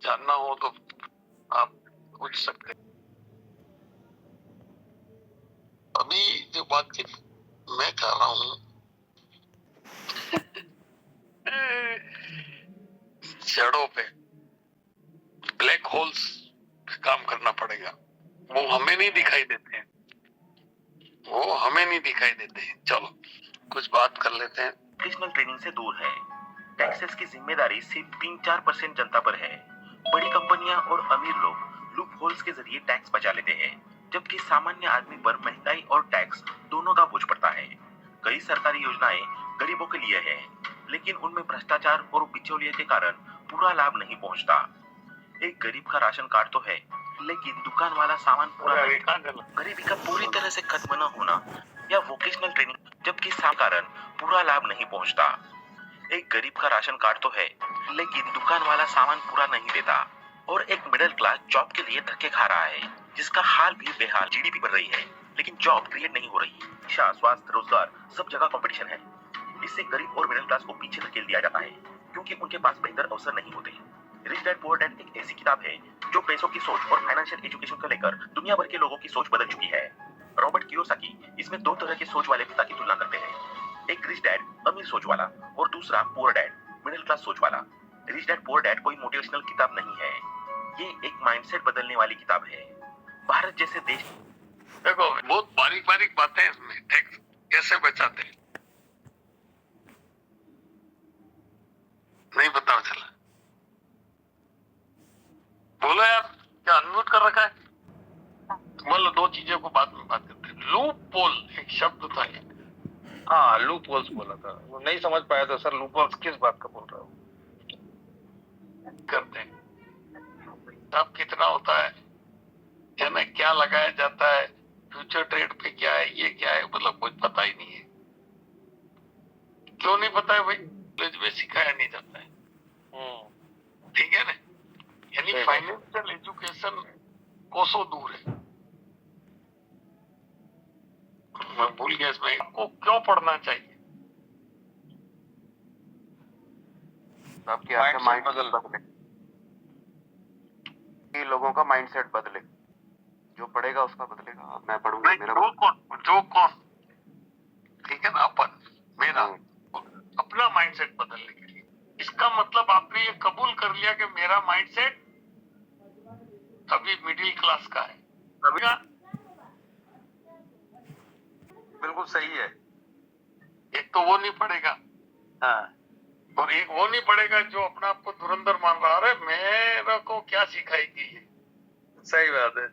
जानना हो तो आप पूछ सकते हैं। अभी जो बातचीत मैं कर रहा हूँ जड़ों पे, ब्लैक होल्स पे काम करना पड़ेगा। वो हमें नहीं दिखाई देते हैं, वो हमें नहीं दिखाई देते हैं। चलो कुछ बात कर लेते हैं। वोकेशनल ट्रेनिंग से दूर है। टैक्सेस की जिम्मेदारी सिर्फ 3-4% जनता पर है। बड़ी कंपनियां और अमीर लोग लूप होल्स के जरिए टैक्स बचा लेते हैं, जबकि सामान्य आदमी पर महंगाई और टैक्स दोनों का बोझ पड़ता है। कई सरकारी योजनाएं गरीबों के लिए है, लेकिन उनमें भ्रष्टाचार और बिचौलिए के कारण पूरा लाभ नहीं पहुंचता। एक गरीब का राशन कार्ड तो है, लेकिन दुकान वाला सामान पूरा नहीं। गरीबी का पूरी तरह से खत्म न होना या वोकेशनल ट्रेनिंग, जबकि कारण पूरा लाभ नहीं पहुंचता। एक गरीब का राशन कार्ड तो है, लेकिन दुकान वाला सामान पूरा नहीं देता, और एक मिडिल क्लास जॉब के लिए धक्के खा रहा है, जिसका हाल भी बेहाल। जीडीपी बढ़ रही है, लेकिन जॉब क्रिएट नहीं हो रही। शिक्षा, स्वास्थ्य, रोजगार, सब जगह कंपटीशन है। इससे गरीब और मिडिल क्लास को पीछे धकेल दिया जाता है, क्योंकि उनके पास बेहतर अवसर नहीं होते। रिच डैड पुअर डैड एक ऐसी किताब है जो पैसों की सोच और फाइनेंशियल एजुकेशन को लेकर दुनिया भर के लोगों की सोच बदल चुकी है। रॉबर्ट कियोसाकी इसमें दो तरह के सोच वाले पिता की तुलना करते हैं, एक रिच डैड अमीर सोच वाला, और दूसरा पुअर डैड मिडिल क्लास सोच वाला। रिच डैड पुअर डैड कोई मोटिवेशनल किताब नहीं है, ये एक माइंडसेट बदलने वाली किताब है। भारत जैसे देश, देखो बहुत बारीक बारीक बातें इसमें, टैक्स कैसे बचाते हैं नहीं पता चला। बोलो यार, क्या अनम्यूट कर रखा है? बोलो, दो चीजों को बाद में बात करते हैं। लूप पोल एक शब्द था ये। हाँ, लूप होल्स बोला था, वो नहीं समझ पाया था सर। लूप होल्स किस बात का बोल रहा हूँ? करते हैं तब कितना होता है, यानी क्या लगाया जाता है, फ्यूचर ट्रेड पे क्या है, ये क्या है, मतलब कुछ पता ही नहीं है। क्यों नहीं पता है भाई? कॉलेज में सिखाया नहीं जाता है, ठीक है ना। यानी फाइनेंशियल एजुकेशन कोसों दूर है। मैं भूल गया इसमें, आपको क्यों पढ़ना चाहिए? आपके यहाँ माइंड बदले, लोगों का माइंडसेट बदले। जो पढ़ेगा उसका बदलेगा। मैं पढ़ूंगा, मेरा जो कौन ठीक है ना, अपन मेरा अपना माइंडसेट बदलने के लिए। इसका मतलब आपने ये कबूल कर लिया कि मेरा माइंडसेट अभी मिडिल क्लास का है। बिल्कुल सही है। एक तो वो नहीं पड़ेगा, हाँ, और एक वो नहीं पड़ेगा जो अपना आपको धुरंधर मान रहा है, मेरे को क्या सिखाएगी ये। सही बात है।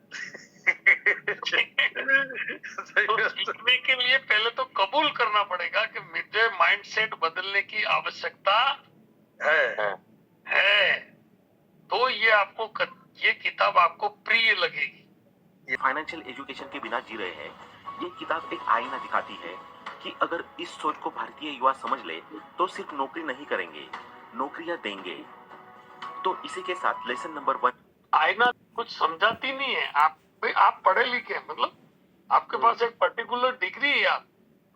तो सीखने के लिए पहले तो कबूल करना पड़ेगा कि मुझे माइंडसेट बदलने की आवश्यकता है। तो ये आपको ये किताब आपको प्रिय लगेगी। फाइनेंशियल एजुकेशन के बिना जी रहे हैं। ये किताब एक आईना दिखाती है कि अगर इस सोच को भारतीय युवा समझ ले तो सिर्फ नौकरी नहीं करेंगे, नौकरियां देंगे। तो इसी के साथ लेसन नंबर 1, आईना कुछ समझाती नहीं है। आप पढ़े लिखे, मतलब आपके पास एक पर्टिकुलर डिग्री है,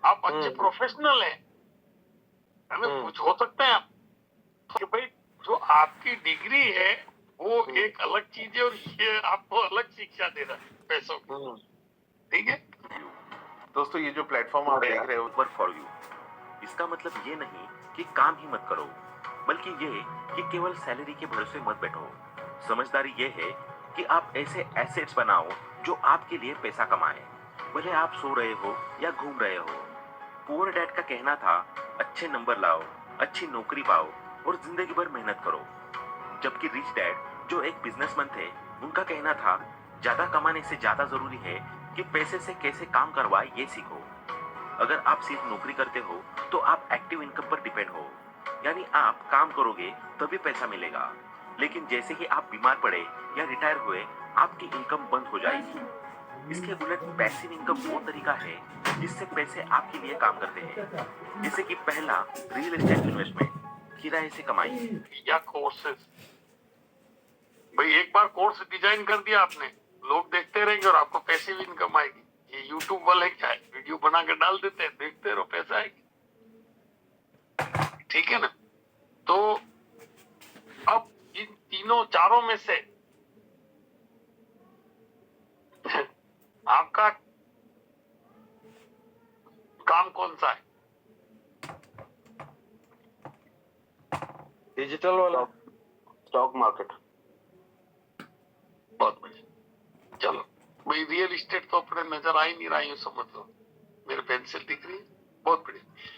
आप अच्छे प्रोफेशनल हैं, कुछ हो सकते हैं आप, तो भाई जो आपकी डिग्री है वो एक अलग चीज है, और ये आपको अलग शिक्षा दे रहा है पैसों की, ठीक है। दोस्तों, ये जो प्लेटफॉर्म आप देख रहे हो, वर्क फॉर यू, इसका मतलब ये नहीं कि काम ही मत करो, बल्कि ये कि केवल सैलरी के भरोसे मत बैठो। समझदारी ये है कि आप ऐसे एसेट्स बनाओ जो आपके लिए पैसा कमाए, भले आप सो रहे हो या घूम रहे हो। पुअर डैड का कहना था, अच्छे नंबर लाओ, अच्छी नौकरी पाओ और जिंदगी भर मेहनत करो। जबकि रिच डैड जो एक बिजनेसमैन थे, उनका कहना था, ज्यादा कमाने से ज्यादा जरूरी है कि पैसे से कैसे काम करवाए ये सीखो। अगर आप सिर्फ नौकरी करते हो तो आप एक्टिव इनकम पर डिपेंड हो, यानी आप काम करोगे तभी पैसा मिलेगा, लेकिन जैसे ही आप बीमार पड़े या रिटायर हुए, आपकी इनकम बंद हो जाएगी। इसके उलट पैसिव इनकम वो तरीका है जिससे पैसे आपके लिए काम करते हैं, जैसे कि पहला रियल एस्टेट इन्वेस्टमेंट, किराए से कमाई या कोर्सेज। भाई एक बार कोर्स डिजाइन कर दिया आपने, लोग देखते रहेंगे और आपको पैसिव इनकम आएगी। ये यूट्यूब वाले क्या है, वीडियो बना के डाल देते हैं, देखते रहो, पैसा आएगी, ठीक है ना। तो अब तीनों चारों में से आपका काम कौन सा है? डिजिटल वाला। Stock market. बहुत बढ़िया। चलो भाई, रियल इस्टेट तो अपने नजर आ ही नहीं रहा, यूं समझ लो। मेरे पेंसिल दिख रही है, बहुत बढ़िया।